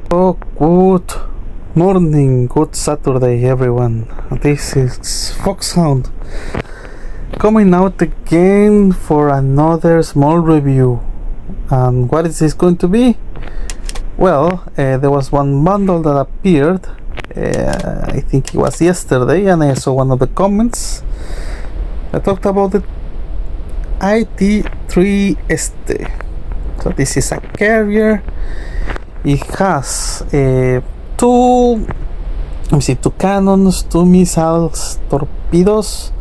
Oh, good morning, good Saturday, everyone. This is Foxhound coming out again for another small review. And what is this going to be? Well, there was one bundle that appeared, I think it was yesterday, and I saw one of the comments that talked about the TRIESTE. So this is a carrier. It has two cannons, two missiles, torpedoes,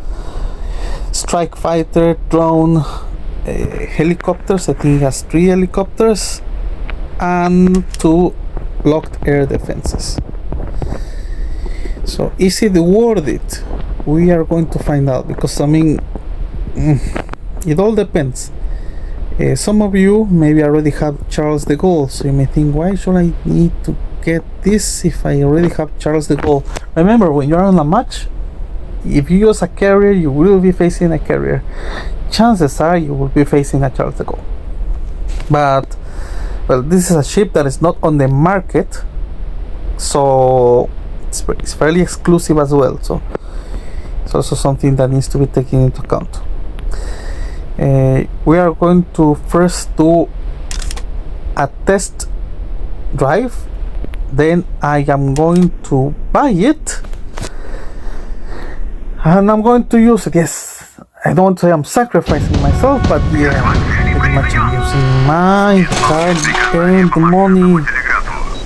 strike fighter, drone, helicopters. I think it has 3 helicopters and 2 locked air defenses. So is it worth it? We are going to find out, because I mean, it all depends. Some of you maybe already have Charles de Gaulle, so you may think, why should I need to get this if I already have Charles de Gaulle? Remember, when you're on a match, if you use a carrier, you will be facing a carrier. Chances are you will be facing a Charles de Gaulle. But, well, this is a ship that is not on the market, so it's fairly exclusive as well. So it's also something that needs to be taken into account. We are going to first do a test drive, then I am going to buy it and I'm going to use it. Yes, I don't want to say I'm sacrificing myself, but yeah, pretty much I'm using my hard-earned money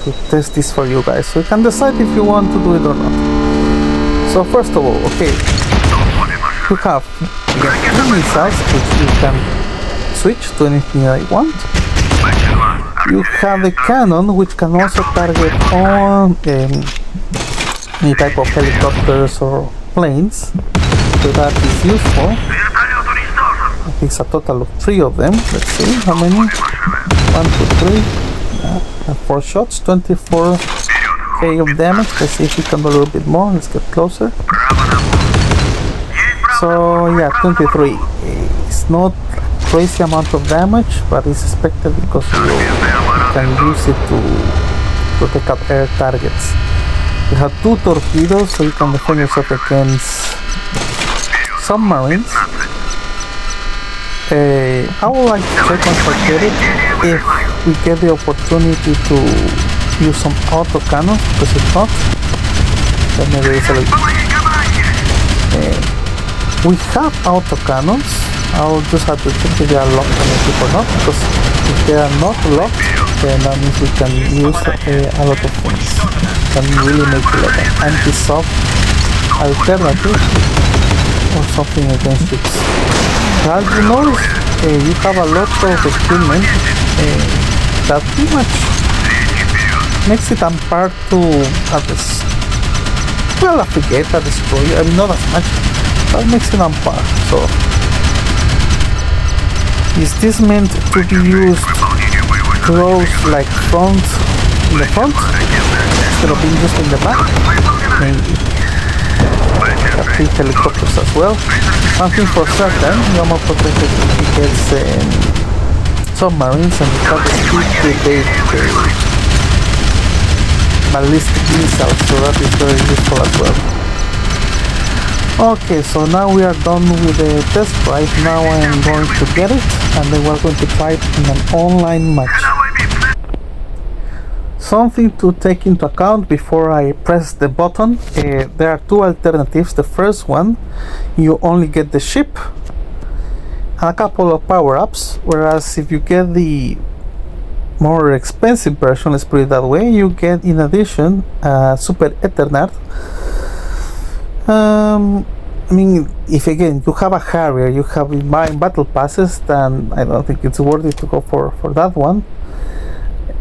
to test this for you guys, so you can decide if you want to do it or not. So first of all, okay, you have two missiles which you can switch to anything I want. You have the cannon which can also target on any type of helicopters or planes, so that is useful. I think it's a total of 3 of them. Let's see how many. 1, 2, 3, and 4 shots, 24k of damage. Let's see if we can do a little bit more. Let's get closer. So yeah, 23. It's not a crazy amount of damage, but it's expected because you can use it to take out air targets. You have 2 torpedoes, so you can defend yourself against submarines. I would like to check once I get it if we get the opportunity to use some autocannons, because if not, then maybe it's a little we have autocannons. I'll just have to check if they are locked on the ship or not, because if they are not locked, then that means we can use a lot of things. Can really make it like an anti-soft alternative or something against ships. As you notice, you have a lot of equipment that pretty much makes it on par to a frigate, a destroyer. I mean, not as much, but makes it on par. So, is this meant to be used close, like front, in the front, instead of being used in the back? Maybe. Have 3 helicopters as well. One thing for certain, you are more protected against submarines, and you have the speed to evade ballistic missiles, so that is very useful as well. Okay, so now we are done with the test drive. Now I am going to get it, and then we're going to try it in an online match. Something to take into account before I press the button, there are 2 alternatives. The first one, you only get the ship and a couple of power-ups, whereas if you get the more expensive version, let's put it that way, you get in addition Super Eternard. I mean, if again you have a Harrier, you have buying battle passes, then I don't think it's worth it to go for that one.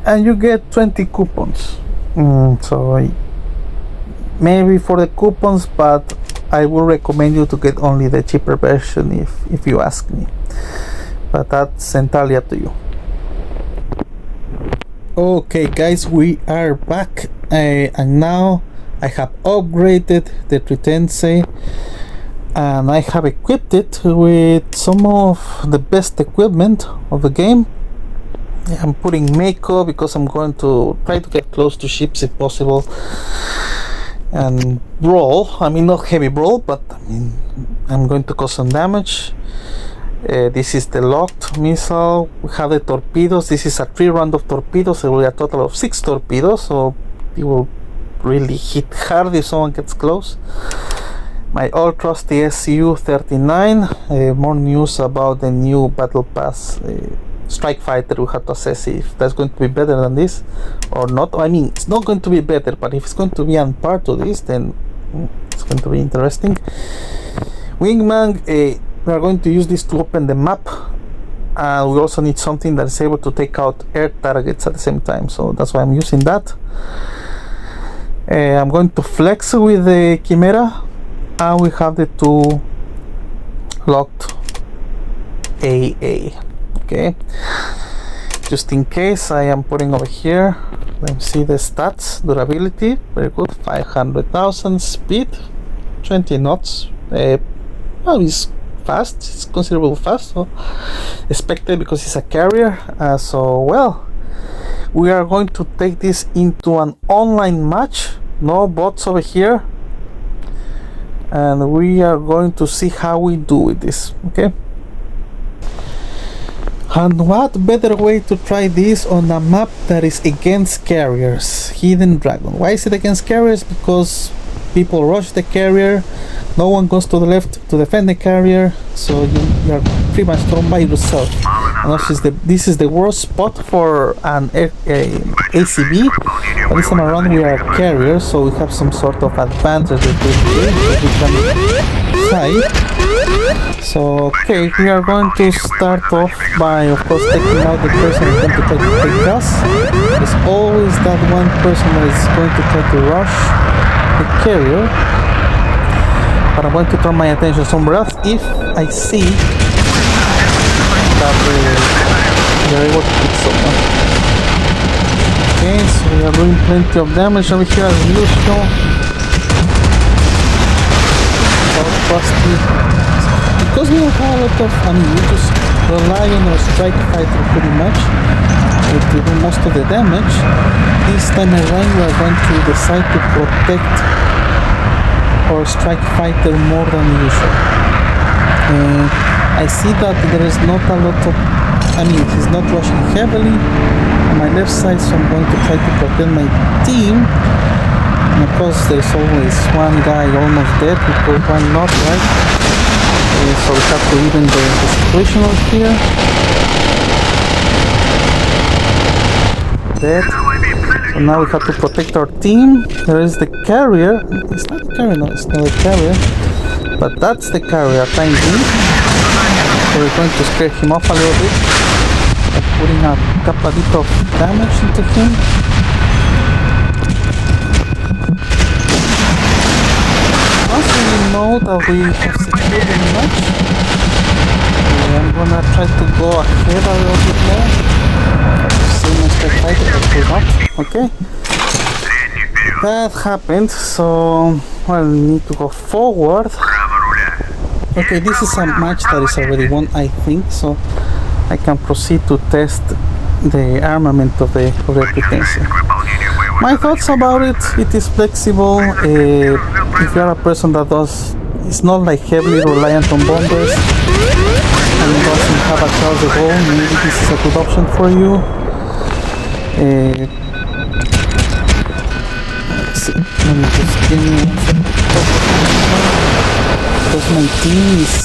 And you get 20 coupons. So maybe for the coupons, but I will recommend you to get only the cheaper version if you ask me. But that's entirely up to you. Okay guys, we are back, and now I have upgraded the TRIESTE and I have equipped it with some of the best equipment of the game. I'm putting makeup because I'm going to try to get close to ships if possible. And brawl, I mean not heavy brawl, but I mean I'm going to cause some damage. This is the locked missile. We have the torpedoes. This is a 3 round of torpedoes, so we have a total of 6 torpedoes, so it will really hit hard if someone gets close. My old trusty Su-39. More news about the new battle pass strike fighter. We have to assess if that's going to be better than this or not. I mean, it's not going to be better, but if it's going to be on par to this, then it's going to be interesting. Wingman, we are going to use this to open the map. We also need something that is able to take out air targets at the same time, so that's why I'm using that. I'm going to flex with the Chimera, and we have the 2 locked AA. Okay, just in case, I am putting over here. Let me see the stats. Durability, very good. 500,000. Speed, 20 knots. Well, it's fast. It's considerably fast. So expected because it's a carrier. So well, we are going to take this into an online match. No bots over here, and we are going to see how we do with this. Okay. And what better way to try this on a map that is against carriers? Hidden Dragon. Why is it against carriers? Because people rush the carrier, no one goes to the left to defend the carrier, so you are pretty much thrown by yourself. And also this is the worst spot for an ACB, but this time around we are carriers, so we have some sort of advantage that we can fight. So okay, we are going to start off by, of course, taking out the person who's going to try to take us. There's always that one person that is going to try to rush the carrier, but I'm going to turn my attention somewhere else if I see that we are able to hit someone. Okay, so we are doing plenty of damage over here as usual. Because we don't have a lot of, I mean, we just rely on our strike fighter pretty much to do most of the damage. This time around we are going to decide to protect our strike fighter more than usual. I see that there is not a lot of, I mean, he's not rushing heavily on my left side, so I'm going to try to protect my team. And of course there's always one guy almost dead because why not, right? So we have to even the situation over here. Dead. So now we have to protect our team. There is the carrier. It's not a carrier, no, it's not a carrier. But that's the carrier, tiny being. So we're going to scare him off a little bit by putting a couple bit of damage into him. Once we know that we have secured the match, I'm gonna try to go ahead a little bit more. See my strike fighter, but we're not. Okay. That happened, so well, we need to go forward. Okay, this is a match that is already won, I think, so I can proceed to test the armament of the Pretension. My thoughts about it, it is flexible. If you are a person that is not like heavily reliant on bombers and doesn't have a Charles de Gaulle, maybe this is a good option for you. Let's see, let me just give me one second. Because my team is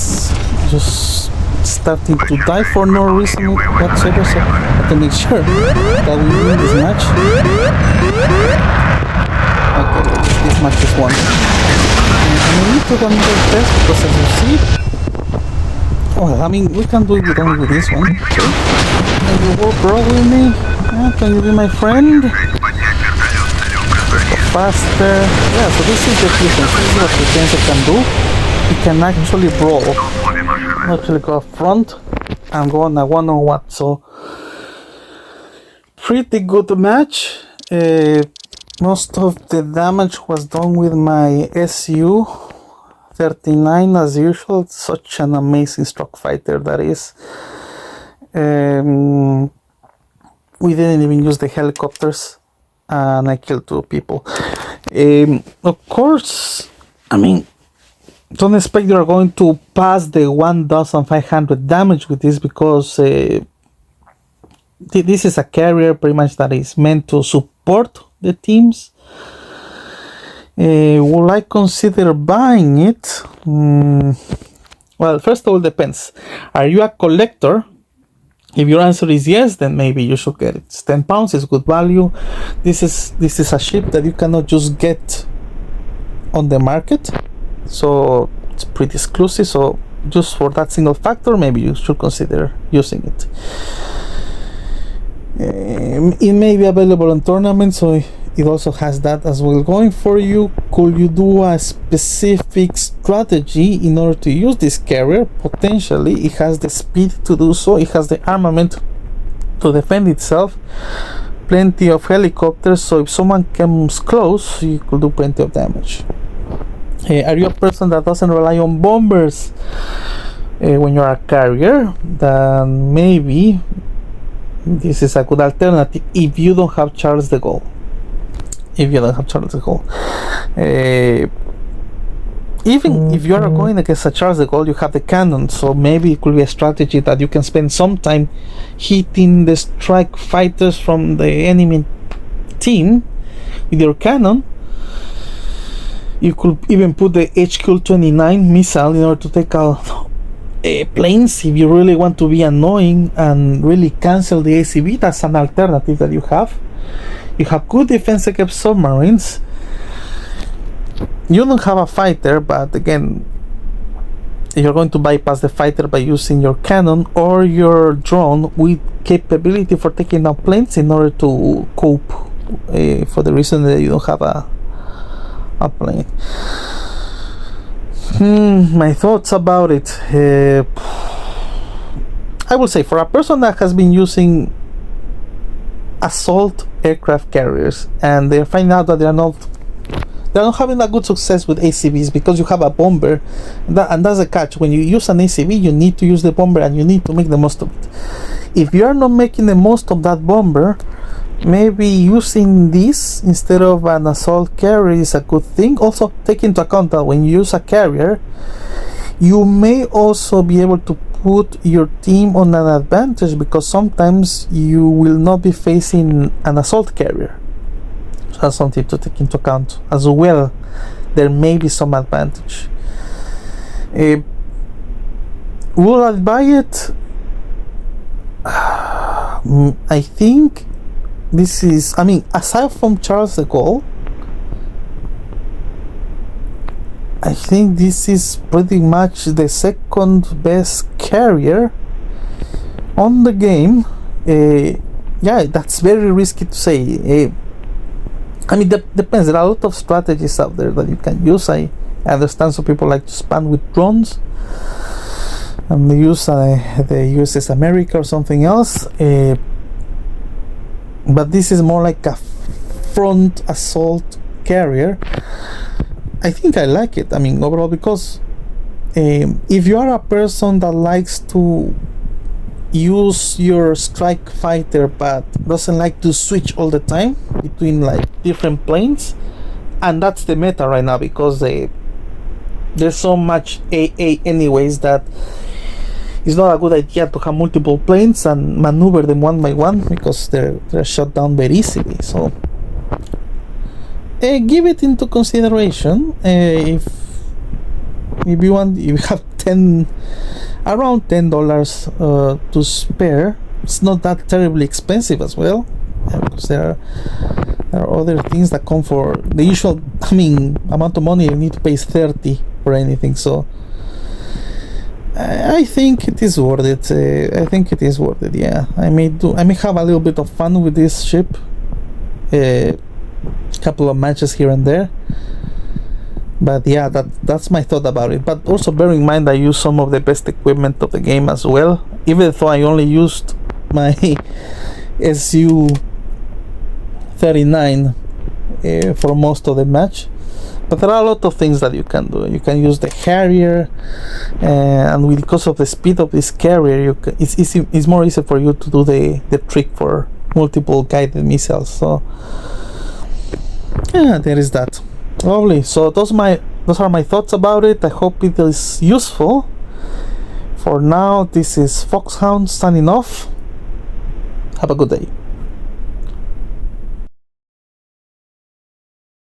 just starting to die for no reason whatsoever, so I have to make sure that we win this match. Okay, this match is won. And we need to do another test because as you see, well, I mean, we can do it only with this one. Okay. Can you work bro with me? Can you be my friend? Let's go faster. Yeah, so this is the difference. This is what the Tensor can do. It can actually brawl. Actually go up front and go on a one-on-one. So pretty good match. Most of the damage was done with my Su-39 as usual. Such an amazing struck fighter that is. we didn't even use the helicopters, and I killed 2 people. Of course, I mean, don't expect you're going to pass the 1,500 damage with this, because this is a carrier pretty much that is meant to support the teams. Will I consider buying it? Well, first of all, depends. Are you a collector? If your answer is yes, then maybe you should get it. It's 10 pounds, it's good value. This is a ship that you cannot just get on the market, so it's pretty exclusive. So just for that single factor, maybe you should consider using it. It may be available in tournaments, so it also has that as well going for you. Could you do a specific strategy in order to use this carrier? Potentially. It has the speed to do so, it has the armament to defend itself, plenty of helicopters, so if someone comes close, you could do plenty of damage. Are you a person that doesn't rely on bombers when you're a carrier? Then maybe this is a good alternative if you don't have Charles de Gaulle. Even if you are going against a Charles de Gaulle, you have the cannon, so maybe it could be a strategy that you can spend some time hitting the strike fighters from the enemy team with your cannon. You could even put the HQ-29 missile in order to take out planes if you really want to be annoying and really cancel the ACV. That's an alternative that you have. You have good defense against submarines. You don't have a fighter, but again, you're going to bypass the fighter by using your cannon or your drone with capability for taking out planes in order to cope for the reason that you don't have a plane. My thoughts about it. I will say, for a person that has been using assault aircraft carriers and they find out that they're not having a good success with ACVs because you have a bomber, and that's a catch. When you use an ACV, you need to use the bomber and you need to make the most of it. If you are not making the most of that bomber, maybe using this instead of an assault carrier is a good thing. Also, take into account that when you use a carrier, you may also be able to put your team on an advantage, because sometimes you will not be facing an assault carrier. So that's something to take into account as well. There may be some advantage. Will I buy it? I think this is, I mean, aside from Charles de Gaulle, I think this is pretty much the second best carrier on the game. Yeah, that's very risky to say. I mean, depends. There are a lot of strategies out there that you can use. I understand some people like to spam with drones and they use the USS America or something else. But this is more like a front assault carrier. I think I like it. I mean, overall, because if you are a person that likes to use your strike fighter but doesn't like to switch all the time between like different planes, and that's the meta right now, because there's so much AA anyways that it's not a good idea to have multiple planes and maneuver them one by one, because they're shot down very easily. So give it into consideration. If you have around $10 to spare. It's not that terribly expensive as well, because there are other things that come for the usual, I mean, amount of money you need to pay is 30 for anything. So I think it is worth it. I think it is worth it. Yeah, I may have a little bit of fun with this ship. Couple of matches here and there, but yeah, that's my thought about it. But also bear in mind I use some of the best equipment of the game as well, even though I only used my SU-39 for most of the match. But there are a lot of things that you can do. You can use the carrier, and because of the speed of this carrier, it's more easy for you to do the trick for multiple guided missiles. So yeah, there is that. Lovely. So those are my thoughts about it. I hope it is useful. For now, this is Foxhound signing off. Have a good day.